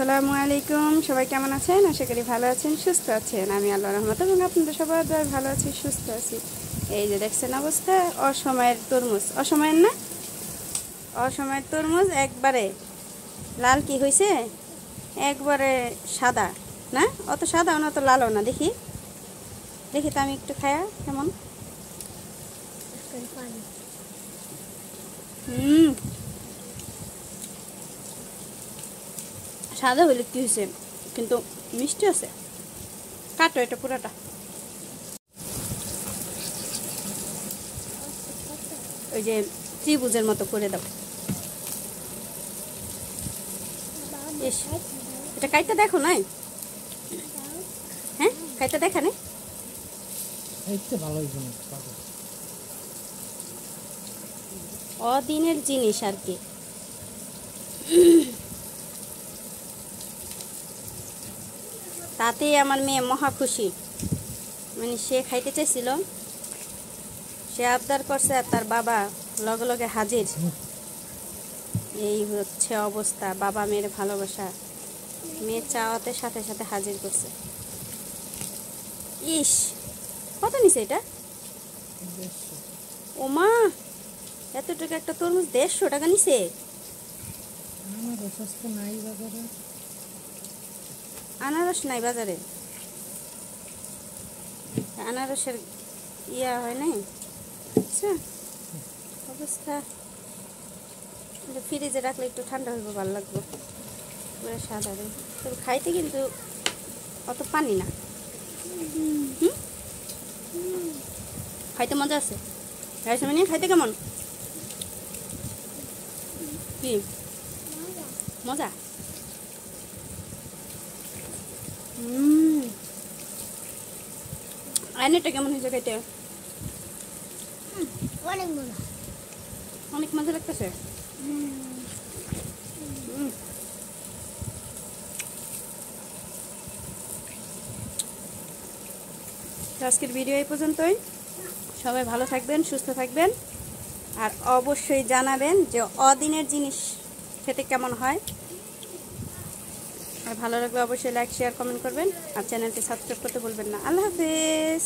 আসসালামু আলাইকুম। সবাই কেমন আছেন? আশা করি ভালো আছেন, সুস্থ আছেন। আমি আল্লাহর রহমতে এবং আপনাদের সবার দয়ায় ভালো আছি, সুস্থ আছি। এই যে দেখছেন অবস্থা, অসময়ের তরমুজ। অসময়ের না, অসময়ের তরমুজ একবারে লাল। কি হয়েছে? একবারে সাদা না, অত সাদাও না অত লালও না। দেখি দেখি তো আমি একটু খায়া কেমন। সাদা হইলে কি হয়েছে, কিন্তু মিষ্টি আছে। কাটো এটা পুরাটা। ওই যে ত্রিভুজের মতো করে দাও। এটা কাইটা দেখো নাই? হ্যাঁ, কাইটা দেখা নেই। অদিনের জিনিস আর কি। তাতেই আমার মেয়ে মহা খুশি। মানে সে খাইতে চাইছিল, সে আবদার করছে, আর তার বাবা লগে লগে হাজির। এই হচ্ছে অবস্থা, বাবা মেয়ের ভালোবাসা। মেয়ে চাওয়াতে সাথে সাথে হাজির করছে। ইস, কত নিছে এটা? ও মা, এতটুকু একটা তরমুজ 150 টাকা নিছে। আনারস নাই বাজারে। আনারসের ইয়া হয় নাই। আচ্ছা, অবস্থা। ফ্রিজে রাখলে একটু ঠান্ডা হইব, ভালো লাগবে। পুরো সাদা, তবে খাইতে কিন্তু অত পানি না। খাইতে মজা আছে। মানে খাইতে কেমন? কি মজা? আইনেটা কেমন হয়েছে খাইতে? অনেক মজা, অনেক মজা লাগতেছে। আজকের ভিডিও এই পর্যন্তই। সবাই ভালো থাকবেন, সুস্থ থাকবেন, আর অবশ্যই জানাবেন যে অদিনের জিনিস খেতে কেমন হয়। আর ভালো লাগলে অবশ্যই লাইক, শেয়ার, কমেন্ট করবেন, আর চ্যানেলটি সাবস্ক্রাইব করতে ভুলবেন না। আল্লাহ হাফেজ।